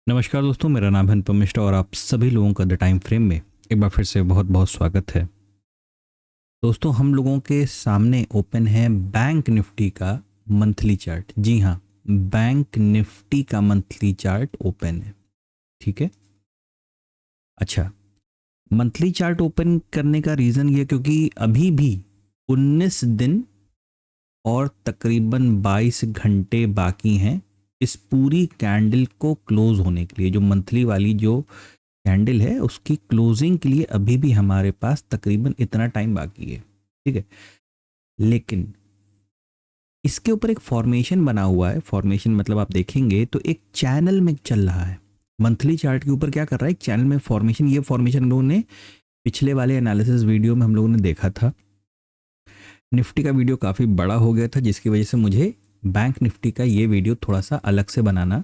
नमस्कार दोस्तों, मेरा नाम है अनुपम मिश्रा और आप सभी लोगों का द टाइम फ्रेम में एक बार फिर से बहुत बहुत स्वागत है। दोस्तों, हम लोगों के सामने ओपन है बैंक निफ्टी का मंथली चार्ट। जी हाँ, बैंक निफ्टी का मंथली चार्ट ओपन है। ठीक है। अच्छा, मंथली चार्ट ओपन करने का रीज़न ये क्योंकि अभी भी 19 दिन और तकरीबन 22 घंटे बाकी हैं इस पूरी कैंडल को क्लोज होने के लिए। जो मंथली वाली जो कैंडल है उसकी क्लोजिंग के लिए अभी भी हमारे पास तकरीबन इतना टाइम बाकी है। ठीक है, लेकिन इसके ऊपर एक फॉर्मेशन बना हुआ है। फॉर्मेशन मतलब आप देखेंगे तो एक चैनल में चल रहा है। मंथली चार्ट के ऊपर क्या कर रहा है, एक चैनल में फॉर्मेशन। ये फॉर्मेशन हम लोगों ने पिछले वाले एनालिसिस वीडियो में हम लोगों ने देखा था। निफ्टी का वीडियो काफ़ी बड़ा हो गया था, जिसकी वजह से मुझे बैंक निफ्टी का ये वीडियो थोड़ा सा अलग से बनाना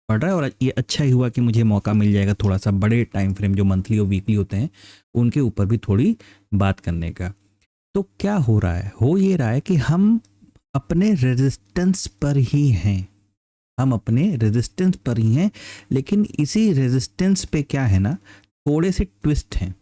पड़ रहा है। और ये अच्छा ही हुआ कि मुझे मौका मिल जाएगा थोड़ा सा बड़े टाइम फ्रेम जो मंथली और वीकली होते हैं उनके ऊपर भी थोड़ी बात करने का। तो क्या हो रहा है, हो ये रहा है कि हम अपने रेजिस्टेंस पर ही हैं। हम अपने रेजिस्टेंस पर ही हैं, लेकिन इसी रेजिस्टेंस पे क्या है ना, थोड़े से ट्विस्ट हैं।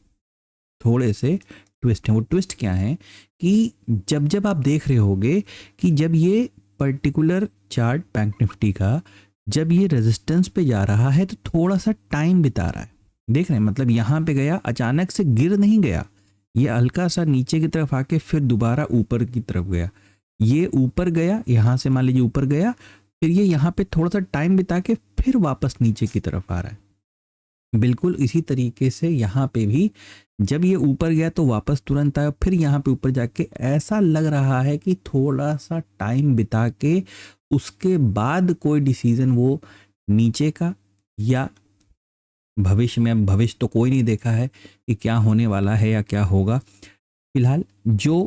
थोड़े से ट्विस्ट हैं। वो ट्विस्ट क्या है कि जब जब आप देख रहे होगे कि जब ये पर्टिकुलर चार्ट बैंक निफ्टी का जब ये रेजिस्टेंस पे जा रहा है तो थोड़ा सा टाइम बिता रहा है। देख रहे हैं, मतलब यहाँ पे गया, अचानक से गिर नहीं गया। ये हल्का सा नीचे की तरफ आके फिर दोबारा ऊपर की तरफ गया। ये ऊपर गया, यहाँ से मान लीजिए ऊपर गया, फिर ये यहाँ पे थोड़ा सा टाइम बिता के फिर वापस नीचे की तरफ आ रहा है। बिल्कुल इसी तरीके से यहाँ पे भी जब ये ऊपर गया तो वापस तुरंत आया, फिर यहाँ पे ऊपर जाके ऐसा लग रहा है कि थोड़ा सा टाइम बिता के उसके बाद कोई डिसीजन वो नीचे का या भविष्य में, अब भविष्य तो कोई नहीं देखा है कि क्या होने वाला है या क्या होगा। फिलहाल जो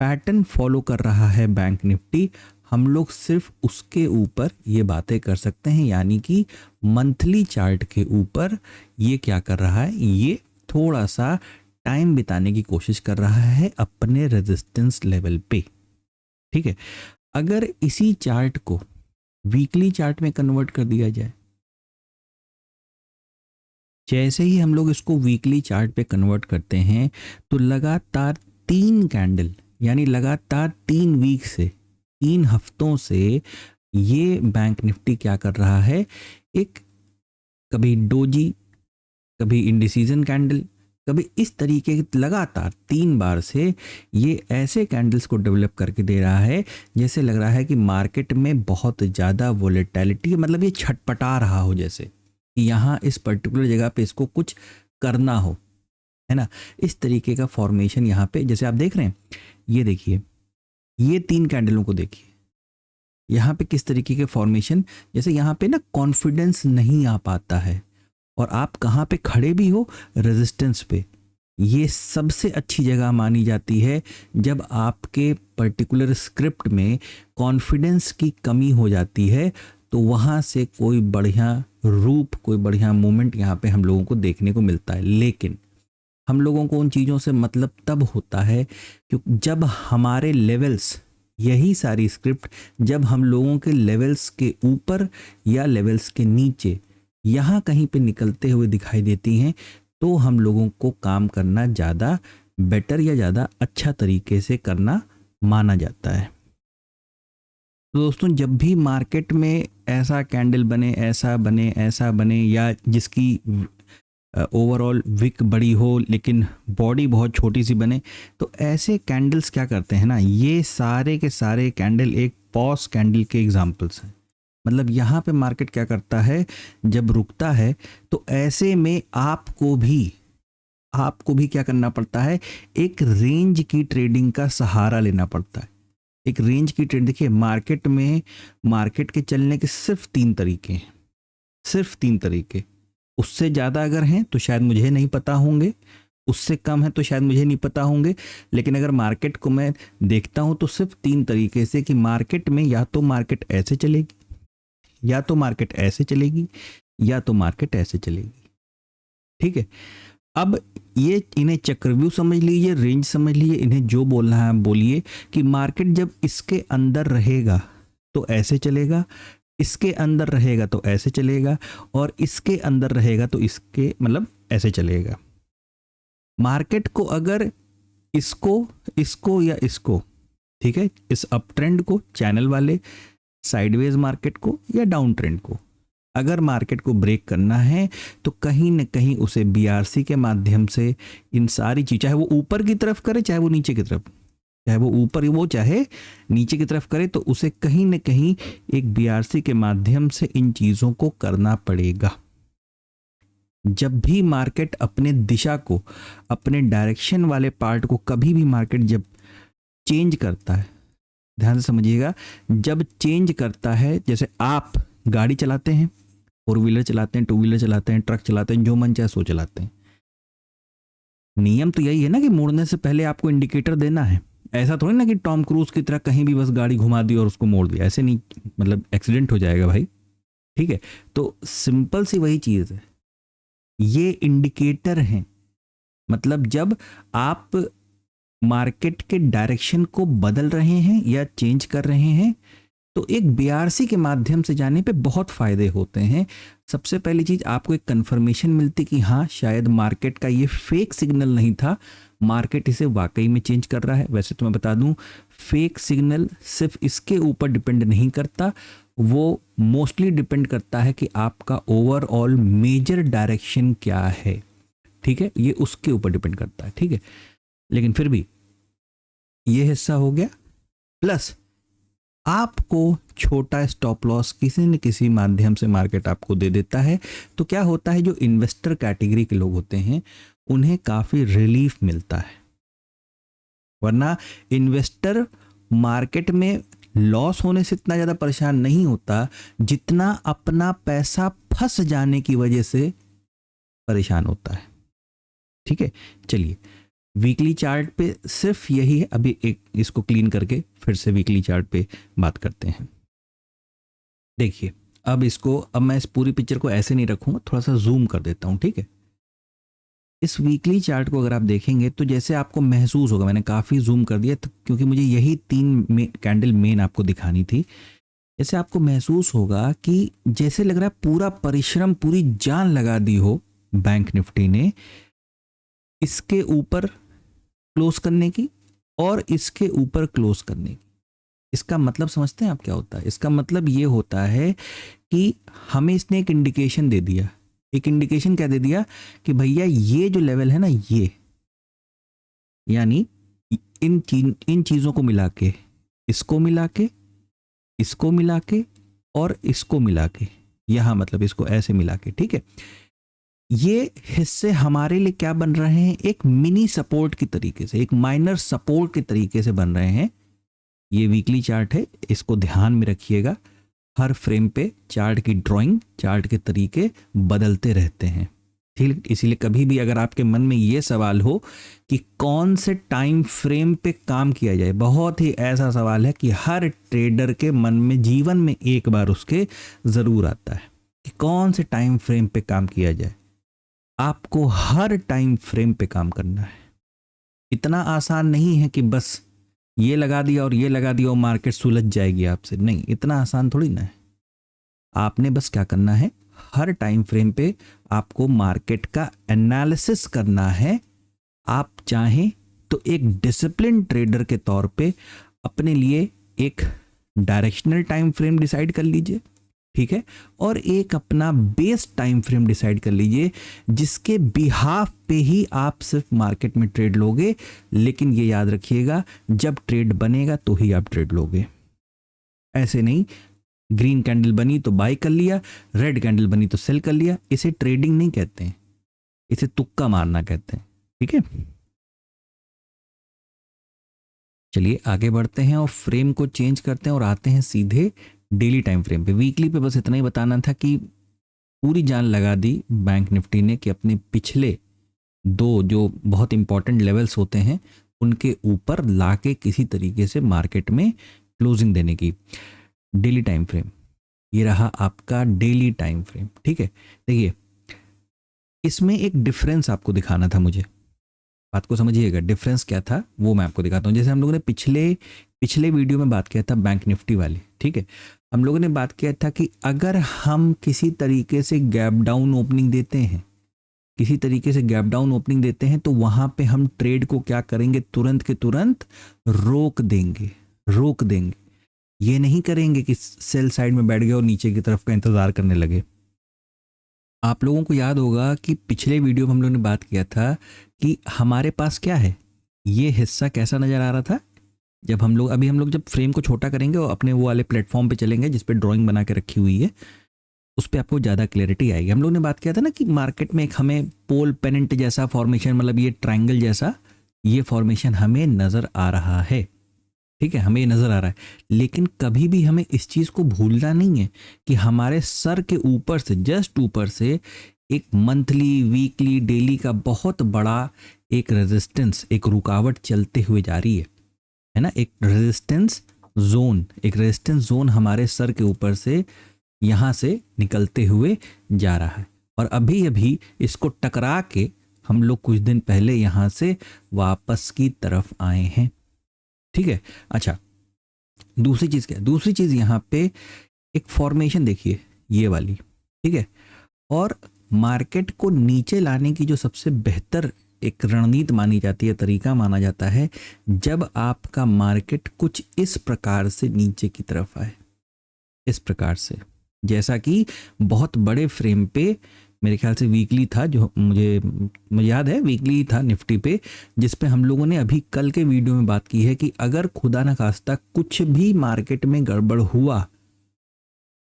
पैटर्न फॉलो कर रहा है बैंक निफ्टी, हम लोग सिर्फ उसके ऊपर ये बातें कर सकते हैं। यानी कि मंथली चार्ट के ऊपर ये क्या कर रहा है, ये थोड़ा सा टाइम बिताने की कोशिश कर रहा है अपने रेजिस्टेंस लेवल पे। ठीक है, अगर इसी चार्ट को वीकली चार्ट में कन्वर्ट कर दिया जाए, जैसे ही हम लोग इसको वीकली चार्ट पे कन्वर्ट करते हैं तो लगातार 3 कैंडल, यानी लगातार 3 वीक से, 3 हफ्तों से ये बैंक निफ्टी क्या कर रहा है, एक कभी डोजी, कभी इंडिसीजन कैंडल, कभी इस तरीके के लगातार 3 बार से ये ऐसे कैंडल्स को डेवलप करके दे रहा है जैसे लग रहा है कि मार्केट में बहुत ज़्यादा वोलेटिलिटी है। मतलब ये छटपटा रहा हो, जैसे कि यहाँ इस पर्टिकुलर जगह पे इसको कुछ करना हो, है ना। इस तरीके का फॉर्मेशन यहाँ पे जैसे आप देख रहे हैं, ये देखिए, ये 3 कैंडलों को देखिए, यहाँ पे किस तरीके के फॉर्मेशन, जैसे यहाँ पे ना कॉन्फिडेंस नहीं आ पाता है और आप कहाँ पे खड़े भी हो, रेजिस्टेंस पे। ये सबसे अच्छी जगह मानी जाती है जब आपके पर्टिकुलर स्क्रिप्ट में कॉन्फिडेंस की कमी हो जाती है, तो वहाँ से कोई बढ़िया रूप, कोई बढ़िया मूवमेंट यहाँ पे हम लोगों को देखने को मिलता है। लेकिन हम लोगों को उन चीज़ों से मतलब तब होता है क्योंकि जब हमारे लेवल्स, यही सारी स्क्रिप्ट जब हम लोगों के लेवल्स के ऊपर या लेवल्स के नीचे यहाँ कहीं पे निकलते हुए दिखाई देती हैं, तो हम लोगों को काम करना ज़्यादा बेटर या ज़्यादा अच्छा तरीके से करना माना जाता है। तो दोस्तों, जब भी मार्केट में ऐसा कैंडल बने, ऐसा बने, ऐसा बने, या जिसकी ओवरऑल विक बड़ी हो लेकिन बॉडी बहुत छोटी सी बने, तो ऐसे कैंडल्स क्या करते हैं ना, ये सारे के सारे कैंडल एक पॉज कैंडल के एग्जांपल्स हैं। मतलब यहाँ पे मार्केट क्या करता है, जब रुकता है तो ऐसे में आपको भी क्या करना पड़ता है, एक रेंज की ट्रेडिंग का सहारा लेना पड़ता है। एक रेंज की ट्रेड, देखिए मार्केट में, मार्केट के चलने के सिर्फ 3 तरीके हैं, सिर्फ 3 तरीके। उससे ज़्यादा अगर हैं तो शायद मुझे नहीं पता होंगे, उससे कम है तो शायद मुझे नहीं पता होंगे, लेकिन अगर मार्केट को मैं देखता हूं तो सिर्फ 3 तरीके से कि मार्केट में या तो मार्केट ऐसे चलेगी, या तो मार्केट ऐसे चलेगी, या तो मार्केट ऐसे चलेगी। ठीक है, अब ये इन्हें चक्रव्यूह समझ लीजिए, रेंज समझ लीजिए, इन्हें जो बोलना है बोलिए कि मार्केट जब इसके अंदर रहेगा तो ऐसे चलेगा, इसके अंदर रहेगा तो ऐसे चलेगा, और इसके अंदर रहेगा तो इसके मतलब ऐसे चलेगा। मार्केट को अगर इसको इसको या इसको, ठीक है, इस अप ट्रेंड को, चैनल वाले साइडवेज मार्केट को या डाउन ट्रेंड को, अगर मार्केट को ब्रेक करना है तो कहीं ना कहीं उसे बीआरसी के माध्यम से इन सारी चीज, चाहे वो ऊपर की तरफ करे चाहे वो नीचे की तरफ, चाहे वो ऊपर वो चाहे नीचे की तरफ करे, तो उसे कहीं ना कहीं एक बीआरसी के माध्यम से इन चीजों को करना पड़ेगा। जब भी मार्केट अपने दिशा को, अपने डायरेक्शन वाले पार्ट को, कभी भी मार्केट जब चेंज करता है, ध्यान से समझिएगा, जब चेंज करता है, जैसे आप गाड़ी चलाते हैं, 4 व्हीलर चलाते हैं, 2 व्हीलर चलाते हैं, ट्रक चलाते हैं, जो मन चाहे सो चलाते हैं, नियम तो यही है ना कि मोड़ने से पहले आपको इंडिकेटर देना है। ऐसा थोड़ी ना कि टॉम क्रूज की तरह कहीं भी बस गाड़ी घुमा दी और उसको मोड़ दिया, ऐसे नहीं, मतलब एक्सीडेंट हो जाएगा भाई, ठीक है। तो सिंपल सी वही चीज है, ये इंडिकेटर हैं। मतलब जब आप मार्केट के डायरेक्शन को बदल रहे हैं या चेंज कर रहे हैं तो एक बीआरसी के माध्यम से जाने पे बहुत फायदे होते हैं। सबसे पहली चीज, आपको एक कंफर्मेशन मिलती कि हाँ शायद मार्केट का ये फेक सिग्नल नहीं था, मार्केट इसे वाकई में चेंज कर रहा है। वैसे तो मैं बता दूं, फेक सिग्नल सिर्फ इसके ऊपर डिपेंड नहीं करता, वो मोस्टली डिपेंड करता है कि आपका ओवरऑल मेजर डायरेक्शन क्या है, ठीक है, ये उसके ऊपर डिपेंड करता है, ठीक है। लेकिन फिर भी ये हिस्सा हो गया, प्लस आपको छोटा स्टॉप लॉस किसी न किसी माध्यम से मार्केट आपको दे देता है। तो क्या होता है, जो इन्वेस्टर कैटेगरी के लोग होते हैं उन्हें काफी रिलीफ मिलता है, वरना इन्वेस्टर मार्केट में लॉस होने से इतना ज्यादा परेशान नहीं होता जितना अपना पैसा फंस जाने की वजह से परेशान होता है, ठीक है। चलिए वीकली चार्ट पे सिर्फ यही है, अभी एक इसको क्लीन करके फिर से वीकली चार्ट पे बात करते हैं। देखिए अब मैं इस पूरी पिक्चर को ऐसे नहीं रखूंगा, थोड़ा सा जूम कर देता हूं, ठीक है। इस वीकली चार्ट को अगर आप देखेंगे तो जैसे आपको महसूस होगा, मैंने काफी जूम कर दिया तो क्योंकि मुझे यही 3 कैंडल मेन आपको दिखानी थी। जैसे आपको महसूस होगा कि जैसे लग रहा है पूरा परिश्रम, पूरी जान लगा दी हो बैंक निफ्टी ने इसके ऊपर क्लोज करने की और इसके ऊपर क्लोज करने की। इसका मतलब समझते हैं आप क्या होता है? इसका मतलब ये होता है कि हमें इसने एक इंडिकेशन दे दिया। एक इंडिकेशन क्या दे दिया कि भैया ये जो लेवल है ना, ये यानी इन चीजों को मिला के, इसको मिला के, इसको मिला के और इसको मिला के, यहां मतलब इसको ऐसे मिला के, ठीक है, ये हिस्से हमारे लिए क्या बन रहे हैं, एक मिनी सपोर्ट की तरीके से, एक माइनर सपोर्ट के तरीके से बन रहे हैं। ये वीकली चार्ट है, इसको ध्यान में रखिएगा। हर फ्रेम पे चार्ट की ड्राइंग, चार्ट के तरीके बदलते रहते हैं, ठीक। इसीलिए कभी भी अगर आपके मन में ये सवाल हो कि कौन से टाइम फ्रेम पे काम किया जाए, बहुत ही ऐसा सवाल है कि हर ट्रेडर के मन में जीवन में एक बार उसके जरूर आता है कि कौन से टाइम फ्रेम पे काम किया जाए। आपको हर टाइम फ्रेम पे काम करना है। इतना आसान नहीं है कि बस ये लगा दिया और ये लगा दिया और मार्केट सुलझ जाएगी आपसे, नहीं, इतना आसान थोड़ी ना है। आपने बस क्या करना है, हर टाइम फ्रेम पे आपको मार्केट का एनालिसिस करना है। आप चाहें तो एक डिसिप्लिन ट्रेडर के तौर पे अपने लिए एक डायरेक्शनल टाइम फ्रेम डिसाइड कर लीजिए, ठीक है, और एक अपना बेस टाइम फ्रेम डिसाइड कर लीजिए जिसके बिहाफ पे ही आप सिर्फ मार्केट में ट्रेड लोगे। लेकिन ये याद रखिएगा, जब ट्रेड बनेगा तो ही आप ट्रेड लोगे, ऐसे नहीं ग्रीन कैंडल बनी तो बाय कर लिया, रेड कैंडल बनी तो सेल कर लिया। इसे ट्रेडिंग नहीं कहते हैं, इसे तुक्का मारना कहते हैं, ठीक है। चलिए आगे बढ़ते हैं और फ्रेम को चेंज करते हैं और आते हैं सीधे डेली टाइम फ्रेम पे। वीकली पे बस इतना ही बताना था कि पूरी जान लगा दी बैंक निफ्टी ने कि अपने पिछले 2 जो बहुत इंपॉर्टेंट लेवल्स होते हैं उनके ऊपर लाके किसी तरीके से मार्केट में क्लोजिंग देने की। डेली टाइम फ्रेम, ये रहा आपका डेली टाइम फ्रेम, ठीक है। देखिए इसमें एक डिफरेंस आपको दिखाना था मुझे, बात को समझिएगा। डिफरेंस क्या था वो मैं आपको दिखाता हूँ। जैसे हम लोगों ने पिछले वीडियो में बात किया था बैंक निफ्टी वाली, ठीक है, हम लोगों ने बात किया था कि अगर हम किसी तरीके से गैप डाउन ओपनिंग देते हैं, किसी तरीके से गैप डाउन ओपनिंग देते हैं, तो वहां पे हम ट्रेड को क्या करेंगे, तुरंत के तुरंत रोक देंगे, रोक देंगे। ये नहीं करेंगे कि सेल साइड में बैठ गए और नीचे की तरफ का इंतजार करने लगे। आप लोगों को याद होगा कि पिछले वीडियो में हम लोगों ने बात किया था कि हमारे पास क्या है, ये हिस्सा कैसा नजर आ रहा था। जब हम लोग हम लोग जब फ्रेम को छोटा करेंगे और अपने वो वाले प्लेटफॉर्म पे चलेंगे जिस पे ड्राइंग बना के रखी हुई है, उस पर आपको ज़्यादा क्लैरिटी आएगी। हम लोग ने बात किया था ना कि मार्केट में एक हमें पोल पेनेंट जैसा फॉर्मेशन, मतलब ये ट्राइंगल जैसा ये फॉर्मेशन हमें नज़र आ रहा है। ठीक है, हमें ये नज़र आ रहा है, लेकिन कभी भी हमें इस चीज़ को भूलना नहीं है कि हमारे सर के ऊपर से, जस्ट ऊपर से, एक मंथली, वीकली, डेली का बहुत बड़ा एक रेजिस्टेंस, एक रुकावट चलते हुए जा रही है ना। एक रेजिस्टेंस जोन, एक रेजिस्टेंस जोन हमारे सर के ऊपर से यहाँ से निकलते हुए जा रहा है, और अभी अभी इसको टकरा के हम लोग कुछ दिन पहले यहाँ से वापस की तरफ आए हैं। ठीक है, अच्छा, दूसरी चीज़ क्या है, दूसरी चीज़ यहाँ पे एक फॉर्मेशन देखिए, ये वाली। ठीक है, और मार्केट को नीचे लाने की जो सबसे बेहतर एक रणनीति मानी जाती है, तरीका माना जाता है, जब आपका मार्केट कुछ इस प्रकार से नीचे की तरफ आए, इस प्रकार से, जैसा कि बहुत बड़े फ्रेम पे, मेरे ख्याल से वीकली था, जो मुझे याद है वीकली था निफ्टी पे, जिस पे हम लोगों ने अभी कल के वीडियो में बात की है कि अगर खुदा न खास्ता कुछ भी मार्केट में गड़बड़ हुआ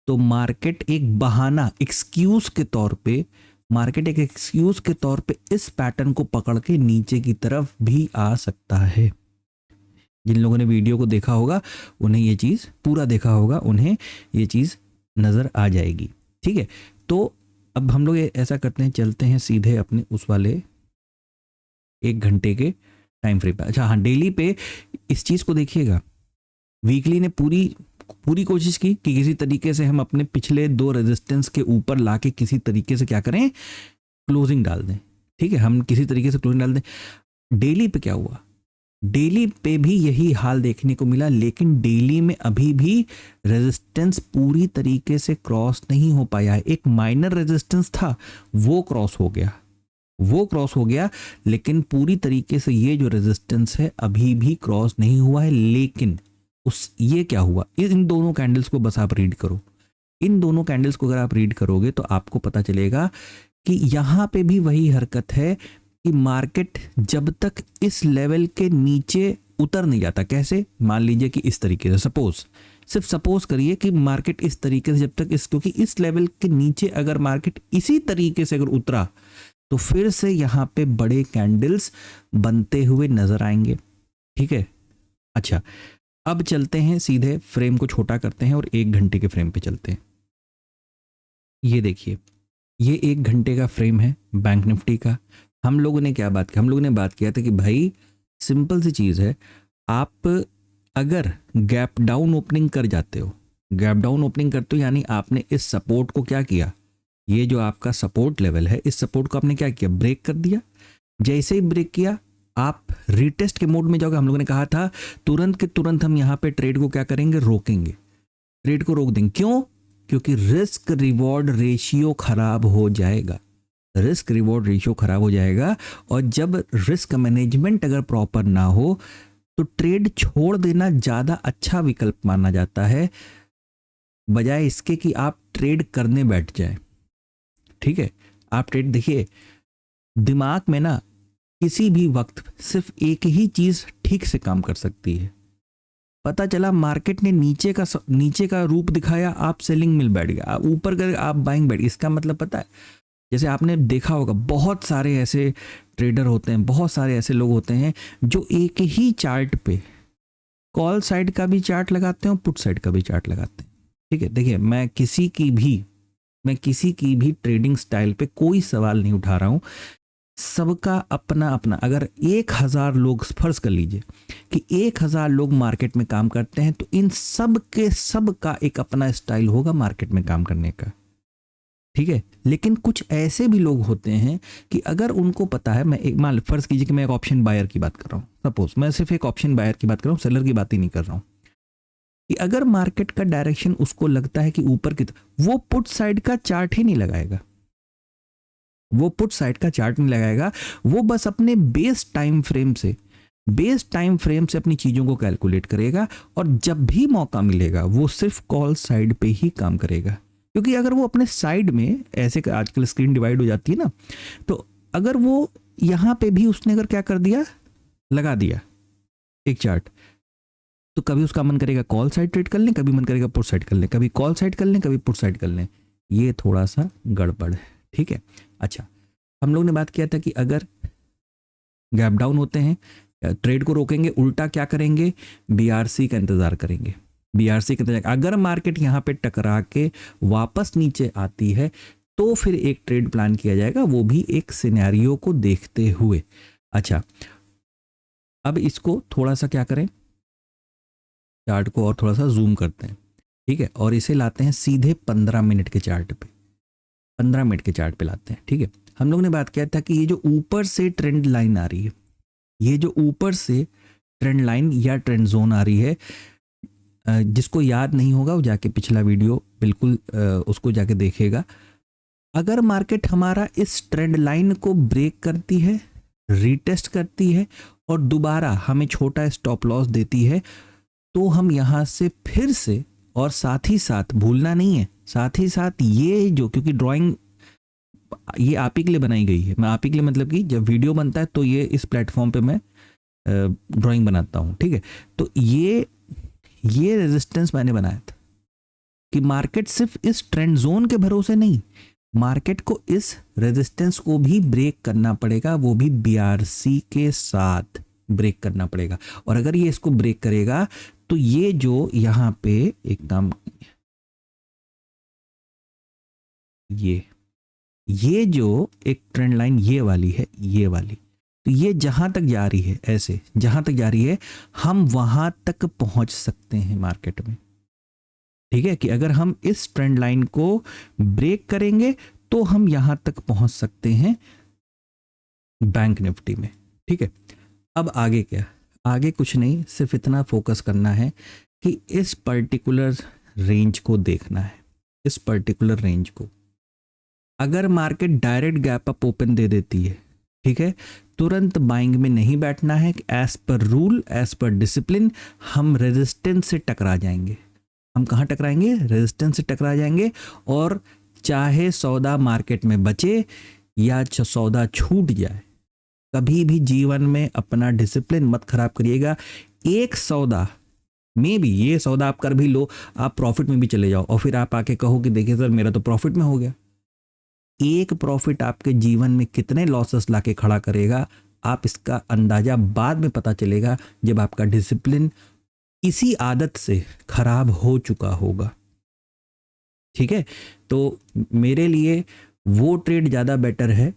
तो मार्केट एक बहाना, एक्सक्यूज के तौर पे, मार्केट एक एक्सक्यूज के तौर पे इस पैटर्न को पकड़ के नीचे की तरफ भी आ सकता है। जिन लोगों ने वीडियो को देखा होगा उन्हें ये चीज़, पूरा देखा होगा, उन्हें ये चीज़ नज़र आ जाएगी। ठीक है, तो अब हम लोग ऐसा करते हैं, चलते हैं सीधे अपने उस वाले 1 घंटे के टाइम फ्रेम पे। अच्छा हाँ, डेली पे इस चीज़ को देखिएगा, वीकली ने पूरी कोशिश की कि किसी तरीके से हम अपने पिछले 2 रेजिस्टेंस के ऊपर लाके किसी तरीके से क्या करें, क्लोजिंग डाल दें। ठीक है, हम किसी तरीके से क्लोजिंग डाल दें। डेली पे क्या हुआ, डेली पे भी यही हाल देखने को मिला, लेकिन डेली में अभी भी रेजिस्टेंस पूरी तरीके से क्रॉस नहीं हो पाया है। एक माइनर रेजिस्टेंस था, वो क्रॉस हो गया, वो क्रॉस हो गया, लेकिन पूरी तरीके से ये जो रेजिस्टेंस है अभी भी क्रॉस नहीं हुआ है। लेकिन ये क्या हुआ, इन दोनों कैंडल्स को बस आप रीड करो, इन दोनों कैंडल्स को अगर आप रीड करोगे तो आपको पता चलेगा कि यहाँ पे भी वही हरकत है कि मार्केट जब तक इस लेवल के नीचे उतर नहीं जाता, कैसे, मान लीजिए कि इस तरीके से, सिर्फ सपोज करिए कि मार्केट इस तरीके से जब तक क्योंकि इस लेवल के नीचे अगर मार्केट इसी तरीके से अगर उतरा तो फिर से यहाँ पे बड़े कैंडल्स बनते हुए नजर आएंगे। ठीक है, अच्छा, अब चलते हैं सीधे, फ्रेम को छोटा करते हैं और 1 घंटे के फ्रेम पे चलते हैं। ये देखिए, ये 1 घंटे का फ्रेम है बैंक निफ्टी का। हम लोगों ने क्या बात की, हम लोगों ने बात किया था कि भाई सिंपल सी चीज़ है, आप अगर गैप डाउन ओपनिंग कर जाते हो, गैप डाउन ओपनिंग करते हो, यानी आपने इस सपोर्ट को क्या किया, ये जो आपका सपोर्ट लेवल है, इस सपोर्ट को आपने क्या किया, ब्रेक कर दिया। जैसे ही ब्रेक किया आप रीटेस्ट के मोड में जाओगे। हम लोगों ने कहा था तुरंत के तुरंत हम यहाँ पे ट्रेड को क्या करेंगे, रोकेंगे, ट्रेड को रोक देंगे। क्यों, क्योंकि रिस्क रिवॉर्ड रेशियो खराब हो जाएगा, रिस्क रिवॉर्ड रेशियो खराब हो जाएगा। और जब रिस्क मैनेजमेंट अगर प्रॉपर ना हो तो ट्रेड छोड़ देना ज़्यादा अच्छा विकल्प माना जाता है, बजाय इसके कि आप ट्रेड करने बैठ जाए। ठीक है, आप ट्रेड देखिए, दिमाग में ना किसी भी वक्त सिर्फ एक ही चीज़ ठीक से काम कर सकती है। पता चला मार्केट ने नीचे का रूप दिखाया, आप सेलिंग में बैठ गए, आप ऊपर गए, आप बाइंग बैठ गए। इसका मतलब पता है, जैसे आपने देखा होगा बहुत सारे ऐसे ट्रेडर होते हैं, बहुत सारे ऐसे लोग होते हैं जो एक ही चार्ट पे कॉल साइड का भी चार्ट लगाते हैं और पुट साइड का भी चार्ट लगाते हैं। ठीक है, देखिए मैं किसी की भी ट्रेडिंग स्टाइल पे कोई सवाल नहीं उठा रहा हूँ, सबका अपना अपना। अगर 1000 लोग, फर्ज कर लीजिए कि 1000 लोग मार्केट में काम करते हैं, तो इन सब का एक अपना स्टाइल होगा मार्केट में काम करने का। ठीक है, लेकिन कुछ ऐसे भी लोग होते हैं कि अगर उनको पता है, मैं एक मान फर्ज कीजिए कि मैं एक ऑप्शन बायर की बात कर रहा हूँ, सपोज मैं सिर्फ एक ऑप्शन बायर की बात कर रहा हूँ, सेलर की बात ही नहीं कर रहा हूँ। कि अगर मार्केट का डायरेक्शन उसको लगता है कि ऊपर की तरफ, वो पुट साइड का चार्ट ही नहीं लगाएगा, वो पुट साइड का चार्ट नहीं लगाएगा, वो बस अपने बेस टाइम फ्रेम से अपनी चीज़ों को कैलकुलेट करेगा, और जब भी मौका मिलेगा वो सिर्फ कॉल साइड पे ही काम करेगा। क्योंकि अगर वो अपने साइड में ऐसे, आजकल स्क्रीन डिवाइड हो जाती है ना, तो अगर वो यहाँ पे भी उसने अगर क्या कर दिया, लगा दिया एक चार्ट, तो कभी उसका मन करेगा कॉल साइड ट्रेड कर लें, कभी मन करेगा पुट साइड कर लें, कभी कॉल साइड कर लें, कभी पुट साइड कर लें। ये थोड़ा सा गड़बड़ है, ठीक है। अच्छा, हम लोग ने बात किया था कि अगर गैप डाउन होते हैं, ट्रेड को रोकेंगे, उल्टा क्या करेंगे, बीआरसी का इंतजार करेंगे, बीआरसी का इंतजार। अगर मार्केट यहाँ पे टकरा के वापस नीचे आती है तो फिर एक ट्रेड प्लान किया जाएगा, वो भी एक सिनेरियो को देखते हुए। अच्छा, अब इसको थोड़ा सा क्या करें, चार्ट को और थोड़ा सा जूम करते हैं, ठीक है, और इसे लाते हैं सीधे 15 मिनट के चार्ट पे, 15 मिनट के चार्ट पे लाते हैं, ठीक है। हम लोग ने बात किया था कि ये जो ऊपर से ट्रेंड लाइन आ रही है, ये जो ऊपर से ट्रेंड लाइन या ट्रेंड जोन आ रही है, जिसको याद नहीं होगा वो जाके पिछला वीडियो बिल्कुल उसको जाके देखेगा। अगर मार्केट हमारा इस ट्रेंड लाइन को ब्रेक करती है, रीटेस्ट करती है और दोबारा हमें छोटा स्टॉप लॉस देती है, तो हम यहाँ से फिर से, और साथ ही साथ भूलना नहीं है, साथ ही साथ ये जो, क्योंकि ड्राइंग ये आप ही के लिए बनाई गई है, मैं आप ही के लिए मतलब कि जब वीडियो बनता है तो ये इस प्लेटफॉर्म पे मैं ड्राइंग बनाता हूँ, ठीक है। तो ये रेजिस्टेंस मैंने बनाया था कि मार्केट सिर्फ इस ट्रेंड जोन के भरोसे नहीं, मार्केट को इस रेजिस्टेंस को भी ब्रेक करना पड़ेगा, वो भी बीआरसी के साथ ब्रेक करना पड़ेगा। और अगर ये इसको ब्रेक करेगा तो ये जो यहाँ पे एक काम, ये जो एक ट्रेंड लाइन ये वाली है, ये वाली, तो ये जहां तक जा रही है, ऐसे जहां तक जा रही है, हम वहां तक पहुंच सकते हैं मार्केट में, ठीक है। कि अगर हम इस ट्रेंड लाइन को ब्रेक करेंगे तो हम यहां तक पहुंच सकते हैं बैंक निफ्टी में, ठीक है। अब आगे क्या, आगे कुछ नहीं, सिर्फ इतना फोकस करना है कि इस पर्टिकुलर रेंज को देखना है, इस पर्टिकुलर रेंज को। अगर market direct gap up open दे देती है, ठीक है, तुरंत बाइंग में नहीं बैठना है। As per rule, as per discipline, हम रेजिस्टेंस से टकरा जाएंगे। हम कहाँ टकराएंगे, रेजिस्टेंस से टकरा जाएंगे। और चाहे सौदा मार्केट में बचे या सौदा छूट जाए, कभी भी जीवन में अपना डिसिप्लिन मत खराब करिएगा। एक सौदा में भी, ये सौदा आप कर भी लो, आप प्रॉफिट में भी चले जाओ और फिर आप आके कहो कि देखिए सर मेरा तो प्रॉफिट में हो गया। एक प्रॉफिट आपके जीवन में कितने लॉसेस लाके खड़ा करेगा, आप इसका अंदाजा बाद में पता चलेगा जब आपका डिसिप्लिन इसी आदत से खराब हो चुका होगा, ठीक है। तो मेरे लिए वो ट्रेड ज़्यादा बेटर है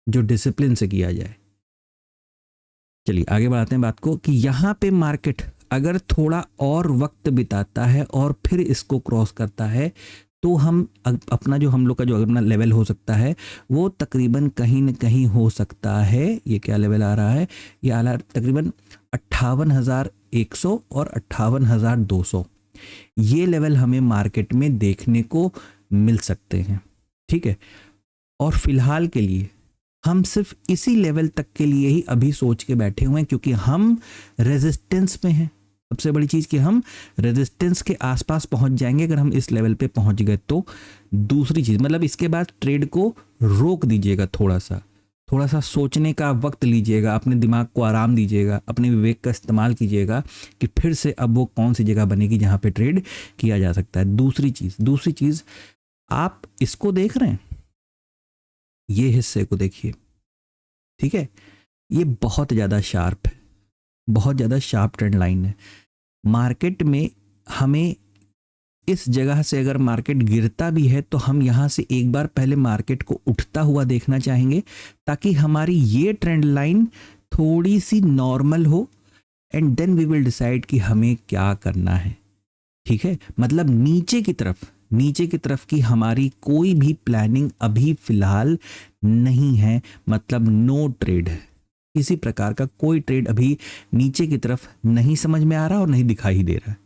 जो डिसिप्लिन से किया जाए। चलिए आगे बढ़ाते हैं बात को कि यहाँ पे मार्केट अगर थोड़ा और वक्त बिताता है और फिर इसको क्रॉस करता है, तो हम अपना जो, हम लोग का जो अपना लेवल हो सकता है वो तकरीबन कहीं न कहीं हो सकता है, ये क्या लेवल आ रहा है, ये आ रहा है तकरीबन 58,100 और 58,200, ये लेवल हमें मार्केट में देखने को मिल सकते हैं, ठीक है। और फिलहाल के लिए हम सिर्फ इसी लेवल तक के लिए ही अभी सोच के बैठे हुए हैं, क्योंकि हम रेजिस्टेंस में हैं। सबसे बड़ी चीज़ कि हम रेजिस्टेंस के आसपास पहुंच जाएंगे अगर हम इस लेवल पे पहुंच गए तो। दूसरी चीज़ मतलब इसके बाद ट्रेड को रोक दीजिएगा, थोड़ा सा सोचने का वक्त लीजिएगा, अपने दिमाग को आराम दीजिएगा, अपने विवेक का इस्तेमाल कीजिएगा कि फिर से अब वो कौन सी जगह बनेगी जहाँ पे ट्रेड किया जा सकता है। दूसरी चीज़ आप इसको देख रहे हैं, ये हिस्से को देखिए, ठीक है, ये बहुत ज़्यादा शार्प है, बहुत ज़्यादा शार्प ट्रेंड लाइन है। मार्केट में हमें इस जगह से अगर मार्केट गिरता भी है तो हम यहाँ से एक बार पहले मार्केट को उठता हुआ देखना चाहेंगे, ताकि हमारी ये ट्रेंड लाइन थोड़ी सी नॉर्मल हो, and then we will decide कि हमें क्या करना है, ठीक है। मतलब नीचे की तरफ की हमारी कोई भी प्लानिंग अभी फिलहाल नहीं है, मतलब नो ट्रेड है, किसी प्रकार का कोई ट्रेड अभी नीचे की तरफ नहीं समझ में आ रहा और नहीं दिखाई दे रहा है।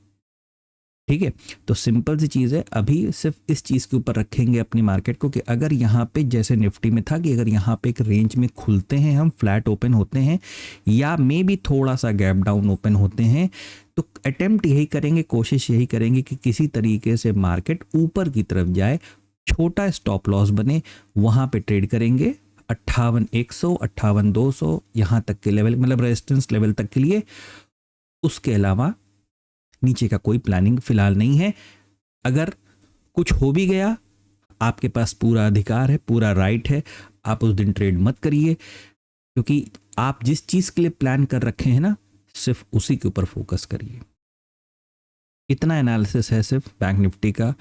ठीक है, तो सिंपल सी चीज़ है, अभी सिर्फ इस चीज़ के ऊपर रखेंगे अपनी मार्केट को कि अगर यहाँ पे जैसे निफ्टी में था कि अगर यहाँ पे एक रेंज में खुलते हैं, हम फ्लैट ओपन होते हैं या मे भी थोड़ा सा गैप डाउन ओपन होते हैं, तो अटेम्प्ट यही करेंगे, कोशिश यही करेंगे कि किसी तरीके से मार्केट ऊपर की तरफ जाए, छोटा स्टॉप लॉस बने, वहाँ पे ट्रेड करेंगे 58,100 58,200 यहाँ तक के लेवल, मतलब रेजिस्टेंस लेवल तक के लिए। उसके अलावा नीचे का कोई प्लानिंग फिलहाल नहीं है। अगर कुछ हो भी गया, आपके पास पूरा अधिकार है, पूरा राइट है, आप उस दिन ट्रेड मत करिए, क्योंकि आप जिस चीज के लिए प्लान कर रखे हैं ना, सिर्फ उसी के ऊपर फोकस करिए। इतना एनालिसिस है सिर्फ बैंक निफ्टी का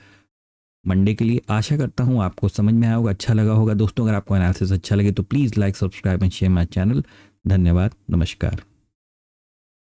मंडे के लिए। आशा करता हूं आपको समझ में आया होगा, अच्छा लगा होगा। दोस्तों, अगर आपको एनालिसिस अच्छा लगे तो please like, subscribe and share my channel. धन्यवाद, नमस्कार।